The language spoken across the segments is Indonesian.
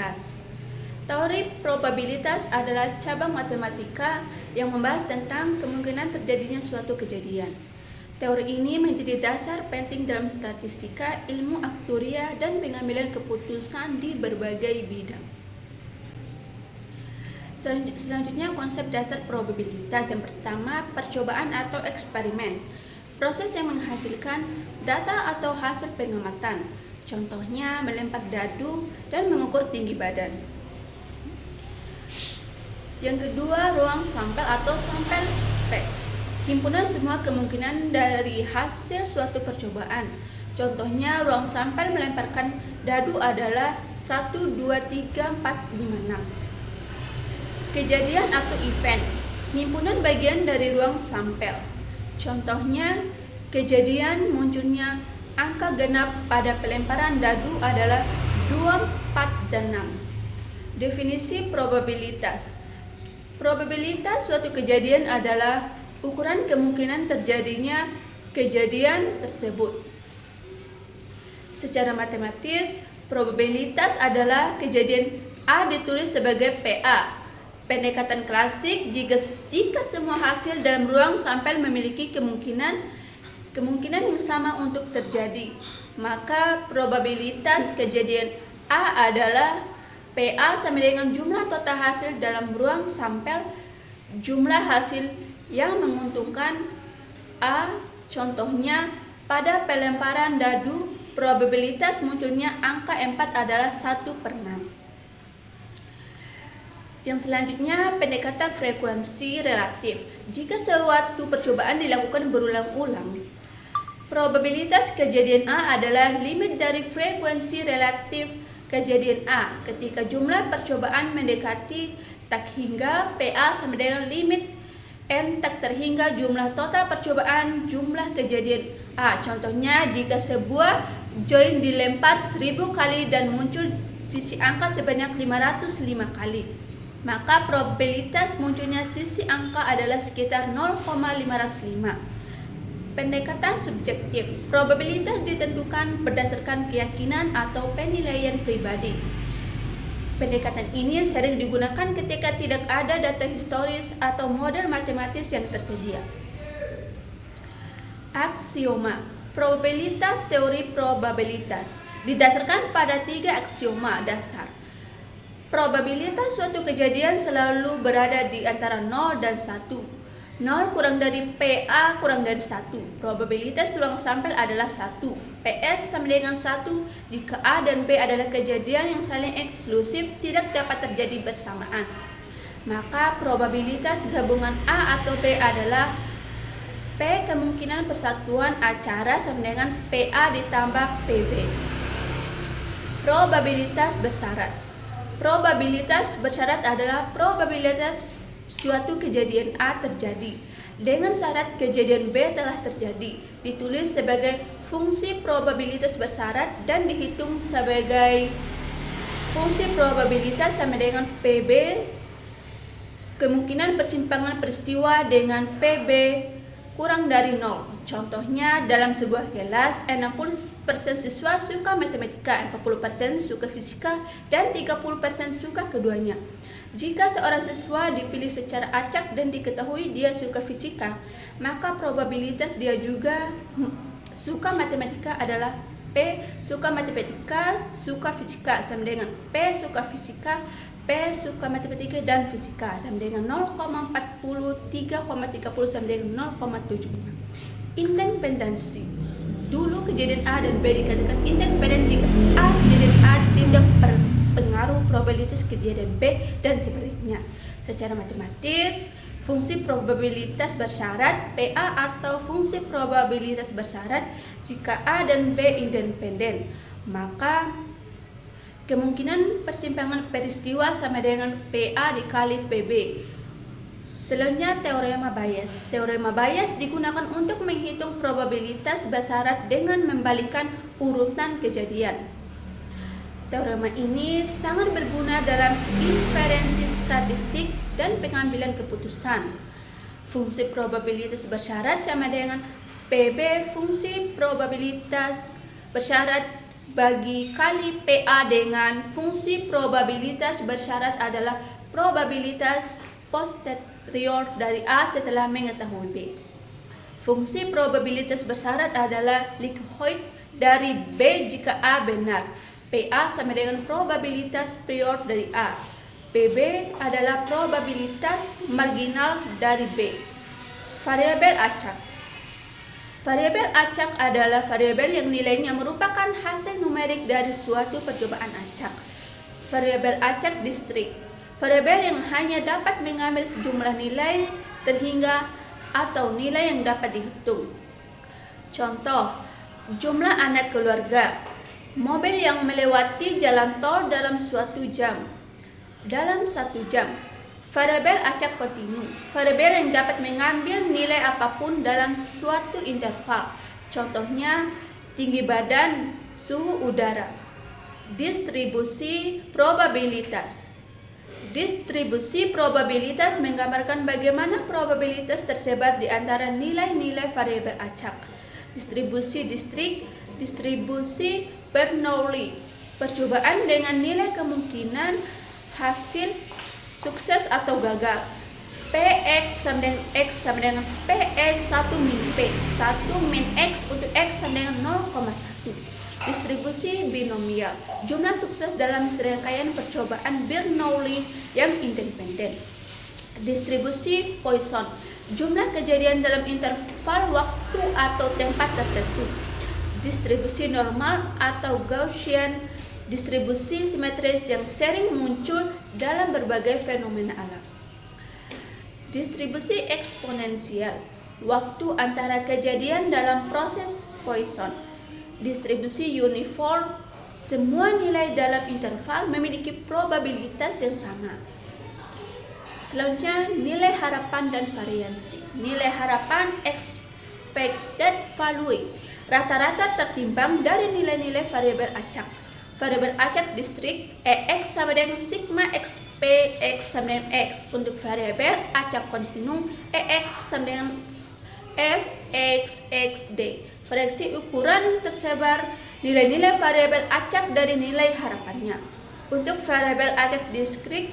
probabilitas. Teori probabilitas adalah cabang matematika yang membahas tentang kemungkinan terjadinya suatu kejadian. Teori ini menjadi dasar penting dalam statistika, ilmu aktuaria, dan pengambilan keputusan di berbagai bidang. Selanjutnya, konsep dasar probabilitas. Yang pertama, percobaan atau eksperimen. Proses yang menghasilkan data atau hasil pengamatan. Contohnya, melempar dadu dan mengukur tinggi badan. Yang kedua, ruang sampel atau sample space. Himpunan semua kemungkinan dari hasil suatu percobaan. Contohnya, ruang sampel melemparkan dadu adalah 1, 2, 3, 4, 5, 6. Kejadian atau event. Himpunan bagian dari ruang sampel. Contohnya, kejadian munculnya angka genap pada pelemparan dadu adalah 2, 4, dan 6. Definisi probabilitas. Probabilitas suatu kejadian adalah ukuran kemungkinan terjadinya kejadian tersebut. Secara matematis, probabilitas adalah kejadian A ditulis sebagai PA. Pendekatan klasik jika semua hasil dalam ruang sampel memiliki kemungkinan yang sama untuk terjadi, maka probabilitas kejadian A adalah PA sama dengan jumlah total hasil dalam ruang sampel, jumlah hasil yang menguntungkan A. Contohnya, pada pelemparan dadu, probabilitas munculnya angka 4 adalah 1/6. Yang selanjutnya, pendekatan frekuensi relatif. Jika suatu percobaan dilakukan berulang-ulang, probabilitas kejadian A adalah limit dari frekuensi relatif kejadian A ketika jumlah percobaan mendekati tak hingga PA sama dengan limit N tak terhingga jumlah total percobaan jumlah kejadian A. Contohnya, jika sebuah join dilempar 1000 kali dan muncul sisi angka sebanyak 505 kali, maka probabilitas munculnya sisi angka adalah sekitar 0,505. Pendekatan subjektif. Probabilitas ditentukan berdasarkan keyakinan atau penilaian pribadi. Pendekatan ini sering digunakan ketika tidak ada data historis atau model matematis yang tersedia. Aksioma. Probabilitas teori probabilitas didasarkan pada 3 aksioma dasar. Probabilitas suatu kejadian selalu berada di antara 0 dan 1. 0 kurang dari PA kurang dari 1. Probabilitas ruang sampel adalah 1. PS sama dengan 1 jika A dan B adalah kejadian yang saling eksklusif tidak dapat terjadi bersamaan. Maka probabilitas gabungan A atau B adalah P kemungkinan persatuan acara sama dengan PA ditambah PB. Probabilitas bersyarat. Probabilitas bersyarat adalah probabilitas suatu kejadian A terjadi dengan syarat kejadian B telah terjadi, ditulis sebagai fungsi probabilitas bersyarat dan dihitung sebagai fungsi probabilitas sama dengan PB kemungkinan persimpangan peristiwa dengan PB kurang dari 0. Contohnya, dalam sebuah kelas 60% siswa suka matematika, 40% suka fisika, dan 30% suka keduanya. Jika seorang siswa dipilih secara acak dan diketahui dia suka fisika, maka probabilitas dia juga suka matematika adalah P suka matematika suka fisika sama dengan P suka fisika, P suka matematika dan fisika sama dengan 0,40, 3,30 sama dengan 0,75. Independensi. Dulu kejadian A dan B dikatakan independen jika A kejadian A tidak pengaruh probabilitas kejadian B dan sebaliknya. Secara matematis, fungsi probabilitas bersyarat PA atau fungsi probabilitas bersyarat jika A dan B independen, maka kemungkinan persimpangan peristiwa sama dengan PA dikali PB. Selanjutnya, teorema Bayes. Teorema Bayes digunakan untuk menghitung probabilitas bersyarat dengan membalikkan urutan kejadian. Teorema ini sangat berguna dalam inferensi statistik dan pengambilan keputusan. Fungsi probabilitas bersyarat sama dengan PB fungsi probabilitas bersyarat bagi kali PA dengan fungsi probabilitas bersyarat adalah probabilitas posterior dari A setelah mengetahui B. Fungsi probabilitas bersyarat adalah likelihood dari B jika A benar. PA sama dengan probabilitas prior dari A. PB adalah probabilitas marginal dari B. Variabel acak. Variabel acak adalah variabel yang nilainya merupakan hasil numerik dari suatu percobaan acak. Variabel acak distrik. Variabel yang hanya dapat mengambil sejumlah nilai terhingga atau nilai yang dapat dihitung. Contoh, jumlah anak keluarga, mobil yang melewati jalan tol dalam suatu jam, dalam 1 jam. Variabel acak kontinu, variabel yang dapat mengambil nilai apapun dalam suatu interval. Contohnya, tinggi badan, suhu udara. Distribusi probabilitas. Distribusi probabilitas menggambarkan bagaimana probabilitas tersebar di antara nilai-nilai variabel acak. Distribusi distrik, distribusi Bernoulli, percobaan dengan nilai kemungkinan hasil sukses atau gagal. Px sama dengan X sama dengan Px 1 min P, 1 min X untuk X sama dengan 0,1. Distribusi binomial, jumlah sukses dalam serangkaian percobaan Bernoulli yang independen. Distribusi Poisson, jumlah kejadian dalam interval waktu atau tempat tertentu. Distribusi normal atau Gaussian, distribusi simetris yang sering muncul dalam berbagai fenomena alam. Distribusi eksponensial, waktu antara kejadian dalam proses Poisson. Distribusi uniform, semua nilai dalam interval memiliki probabilitas yang sama. Selanjutnya, nilai harapan dan variansi. Nilai harapan expected value, rata-rata tertimbang dari nilai-nilai variabel acak. Variabel acak distrik EX sama dengan sigma X PX sama dengan X. Untuk variabel acak kontinu EX sama dengan FXXD. Variasi ukuran tersebar nilai-nilai variabel acak dari nilai harapannya. Untuk variabel acak diskrit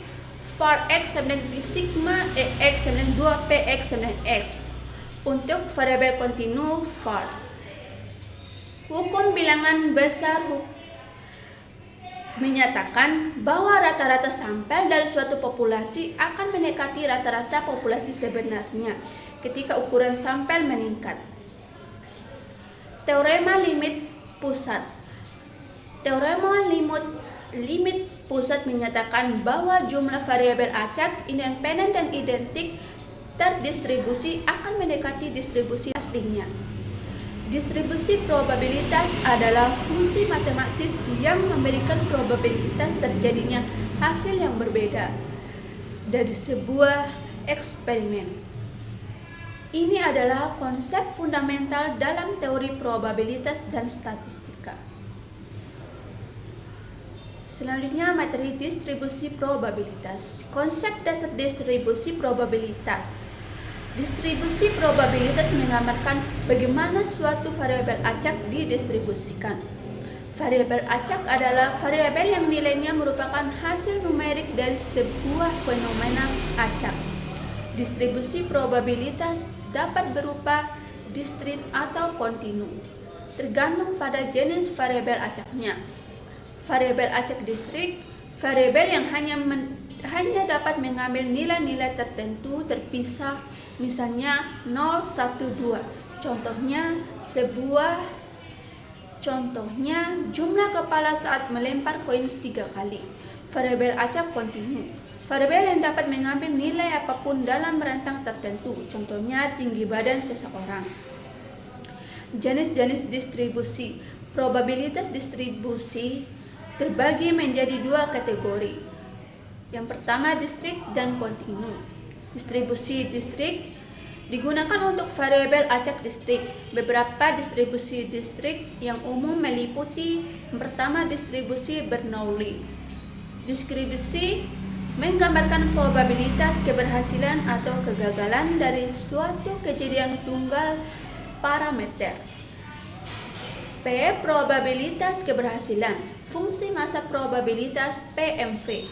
var X sama dengan sigma EX sama dengan 2 PX sama dengan X. Untuk variabel kontinu var. Hukum bilangan besar menyatakan bahwa rata-rata sampel dari suatu populasi akan mendekati rata-rata populasi sebenarnya ketika ukuran sampel meningkat. Teorema limit pusat. Teorema limit pusat menyatakan bahwa jumlah variabel acak independen dan identik terdistribusi akan mendekati distribusi aslinya. Distribusi probabilitas adalah fungsi matematis yang memberikan probabilitas terjadinya hasil yang berbeda dari sebuah eksperimen. Ini adalah konsep fundamental dalam teori probabilitas dan statistika. Selanjutnya, materi distribusi probabilitas. Konsep dasar distribusi probabilitas. Distribusi probabilitas menggambarkan bagaimana suatu variabel acak didistribusikan. Variabel acak adalah variabel yang nilainya merupakan hasil numerik dari sebuah fenomena acak. Distribusi probabilitas dapat berupa diskrit atau kontinu, tergantung pada jenis variabel acaknya. Variabel acak distrik, variabel yang hanya dapat mengambil nilai-nilai tertentu terpisah, misalnya 0, 1, 2. Contohnya jumlah kepala saat melempar koin 3 kali. Variabel acak kontinu, variabel yang dapat mengambil nilai apapun dalam rentang tertentu, contohnya tinggi badan seseorang. Jenis-jenis distribusi. Probabilitas distribusi terbagi menjadi 2 kategori. Yang pertama, distrik dan kontinu. Distribusi distrik digunakan untuk variabel acak distrik. Beberapa distribusi distrik yang umum meliputi yang pertama, distribusi Bernoulli. Distribusi menggambarkan probabilitas keberhasilan atau kegagalan dari suatu kejadian tunggal parameter. P. Probabilitas keberhasilan. Fungsi massa probabilitas PMV.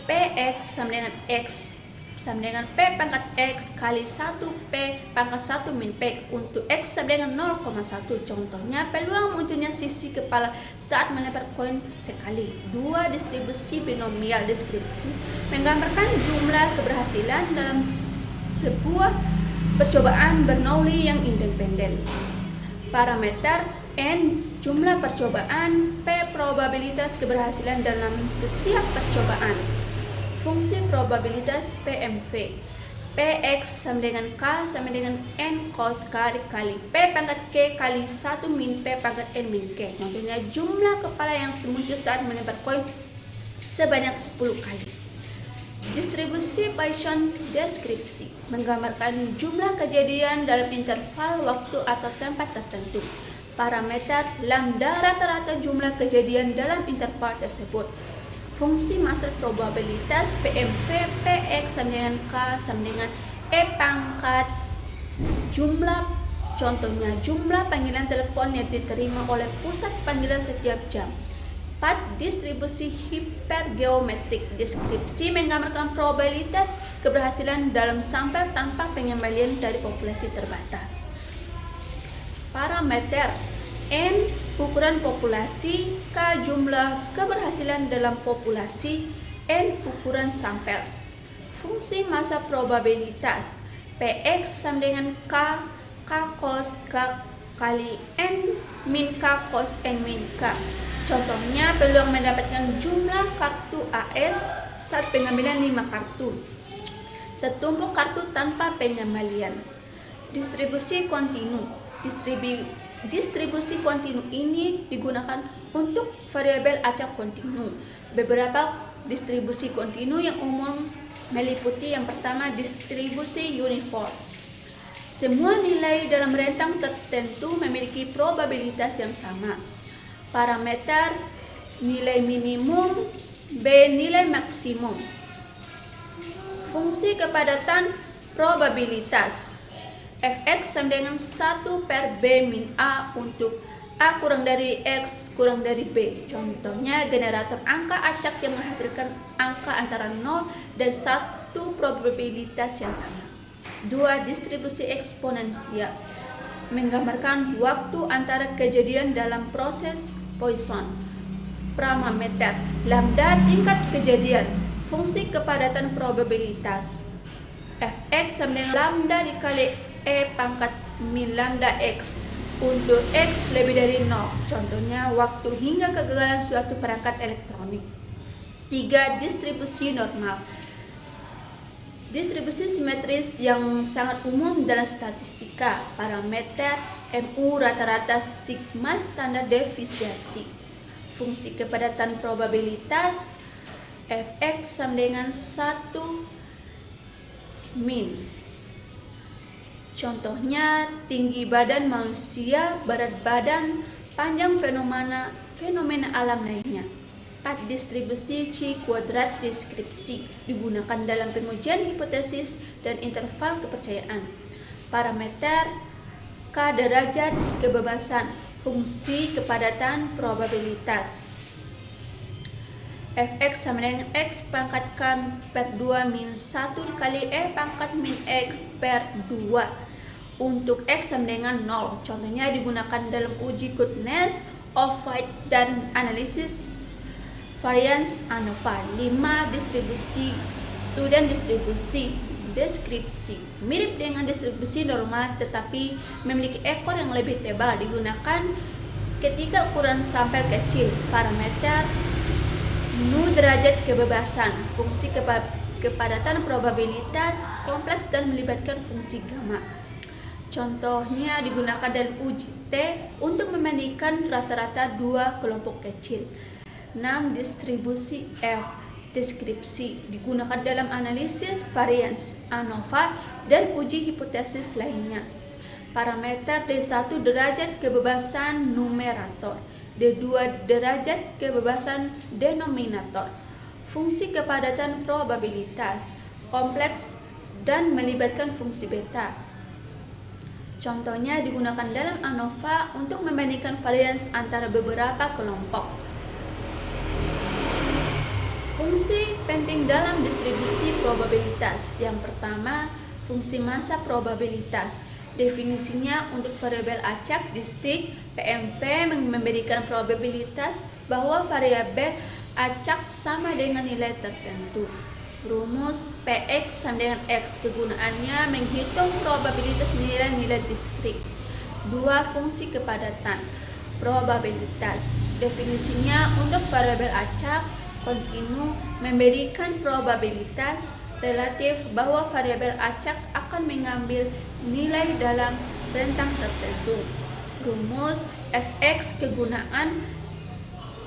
Px sama dengan X sama dengan P pangkat X kali 1 P pangkat 1 min P untuk X sama dengan 0,1. Contohnya, peluang munculnya sisi kepala saat melempar koin sekali. 2. Distribusi binomial deskripsi menggambarkan jumlah keberhasilan dalam sebuah percobaan Bernoulli yang independen. Parameter N. Jumlah percobaan. P. Probabilitas keberhasilan dalam setiap percobaan. Fungsi probabilitas PMV. Px sama dengan K sama dengan N cos K dikali P pangkat K kali 1 min P pangkat N min K. Contohnya, jumlah kepala yang muncul saat melempar koin sebanyak 10 kali. Distribusi Poisson deskripsi menggambarkan jumlah kejadian dalam interval waktu atau tempat tertentu. Parameter lambda rata-rata jumlah kejadian dalam interval tersebut. Fungsi massa probabilitas PMV. Px sama dengan K sama dengan E pangkat jumlah. Contohnya, jumlah panggilan telepon yang diterima oleh pusat panggilan setiap jam. 4. Distribusi hipergeometrik deskripsi menggambarkan probabilitas keberhasilan dalam sampel tanpa pengembalian dari populasi terbatas. Parameter N. Ukuran populasi. K. Jumlah keberhasilan dalam populasi. N. Ukuran sampel. Fungsi massa probabilitas. Px sama dengan K cos K kali N min K cos N min K. Contohnya, peluang mendapatkan jumlah kartu AS saat pengambilan 5 kartu. Setumpuk kartu tanpa pengembalian. Distribusi kontinu. Distribusi kontinu ini digunakan untuk variabel acak kontinu. Beberapa distribusi kontinu yang umum meliputi yang pertama, distribusi uniform. Semua nilai dalam rentang tertentu memiliki probabilitas yang sama. Parameter nilai minimum, B nilai maksimum. Fungsi kepadatan probabilitas. Fx sama dengan 1 per B min A untuk A kurang dari X kurang dari B. Contohnya, generator angka acak yang menghasilkan angka antara 0 dan 1 probabilitas yang sama. 2. Distribusi eksponensial menggambarkan waktu antara kejadian dalam proses Poisson. Parameter lambda tingkat kejadian. Fungsi kepadatan probabilitas. Fx sama dengan lambda dikali E pangkat min lambda X untuk X lebih dari 0. Contohnya, waktu hingga kegagalan suatu perangkat elektronik. 3. Distribusi normal. Distribusi simetris yang sangat umum dalam statistika. Parameter MU rata-rata sigma standar deviasi. Fungsi kepadatan probabilitas. Fx sama dengan 1 min. Contohnya, tinggi badan manusia, berat badan, panjang fenomena alam lainnya. 4. Distribusi Chi kuadrat deskripsi digunakan dalam pengujian hipotesis dan interval kepercayaan. Parameter K derajat kebebasan. Fungsi kepadatan probabilitas. Fx sama dengan X pangkat K per 2 min 1 dikali E pangkat min X per 2 untuk X sama dengan 0. Contohnya, digunakan dalam uji goodness of fit dan analisis variance ANOVA. 5. Distribusi student distribusi deskripsi mirip dengan distribusi normal tetapi memiliki ekor yang lebih tebal. Digunakan ketika ukuran sampel kecil. Parameter Nu derajat kebebasan. Fungsi kepadatan probabilitas kompleks dan melibatkan fungsi gamma. Contohnya, digunakan dalam uji T untuk membandingkan rata-rata dua kelompok kecil. 6. Distribusi F deskripsi digunakan dalam analisis variance ANOVA dan uji hipotesis lainnya. Parameter D1 derajat kebebasan numerator, D2 derajat kebebasan denominator. Fungsi kepadatan probabilitas kompleks dan melibatkan fungsi beta. Contohnya digunakan dalam ANOVA untuk membandingkan varians antara beberapa kelompok. Fungsi penting dalam distribusi probabilitas. Yang pertama, fungsi massa probabilitas. Definisinya untuk variabel acak distrik, PMV memberikan probabilitas bahwa variabel acak sama dengan nilai tertentu. Rumus Px sama dengan X, kegunaannya menghitung probabilitas nilai-nilai diskrit. Dua fungsi kepadatan. Probabilitas. Definisinya untuk variabel acak kontinu memberikan probabilitas relatif bahwa variabel acak akan mengambil nilai dalam rentang tertentu. Rumus Fx, kegunaan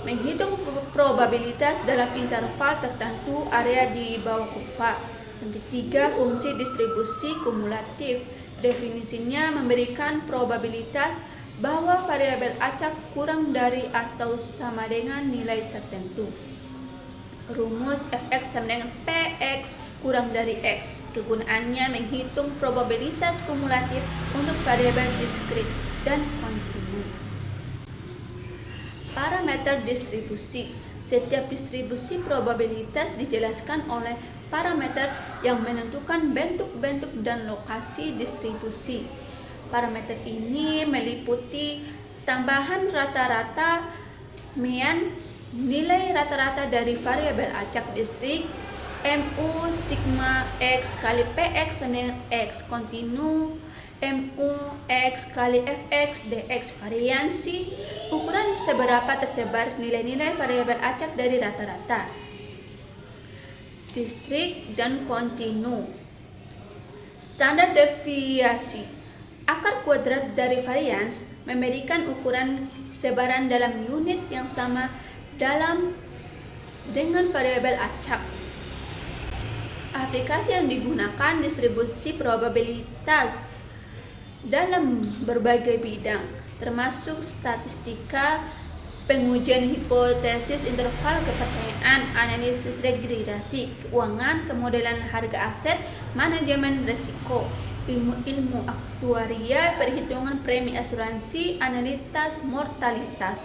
menghitung probabilitas dalam interval tertentu area di bawah kurva. Yang ketiga, fungsi distribusi kumulatif. Definisinya memberikan probabilitas bahwa variabel acak kurang dari atau sama dengan nilai tertentu. Rumus Fx sama dengan Px kurang dari X. Kegunaannya menghitung probabilitas kumulatif untuk variabel diskrit dan kontinu. Parameter distribusi. Setiap distribusi probabilitas dijelaskan oleh parameter yang menentukan bentuk-bentuk dan lokasi distribusi. Parameter ini meliputi tambahan rata-rata, mean, nilai rata-rata dari variabel acak distrik, mu sigma x kali px sama dengan x kontinu, mu x kali fx dx variansi, ukuran seberapa tersebar nilai-nilai variabel acak dari rata-rata, distrik, dan kontinu. Standar deviasi. Akar kuadrat dari varians memberikan ukuran sebaran dalam unit yang sama dengan variabel acak. Aplikasi yang digunakan distribusi probabilitas dalam berbagai bidang, termasuk statistika, pengujian hipotesis interval kepercayaan, analisis regressi keuangan, pemodelan harga aset, manajemen risiko, ilmu aktuaria, perhitungan premi asuransi, analitas mortalitas,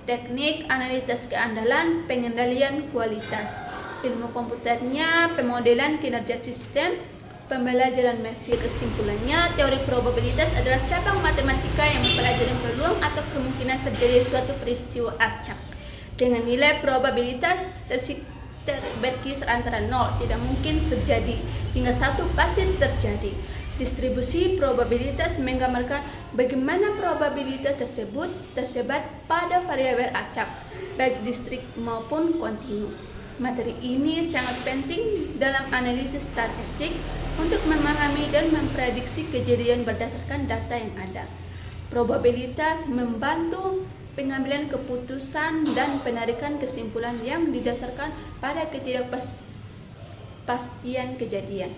teknik analitas keandalan, pengendalian kualitas, ilmu komputernya, pemodelan kinerja sistem, pembelajaran mesin. Kesimpulannya, teori probabilitas adalah cabang matematika yang mempelajari peluang atau kemungkinan terjadi suatu peristiwa acak dengan nilai probabilitas berkisar antara 0 tidak mungkin terjadi hingga 1 pasti terjadi. Distribusi probabilitas menggambarkan bagaimana probabilitas tersebut tersebar pada variabel acak, baik distrik maupun kontinu. Materi ini sangat penting dalam analisis statistik untuk memahami dan memprediksi kejadian berdasarkan data yang ada. Probabilitas membantu pengambilan keputusan dan penarikan kesimpulan yang didasarkan pada ketidakpastian kejadian.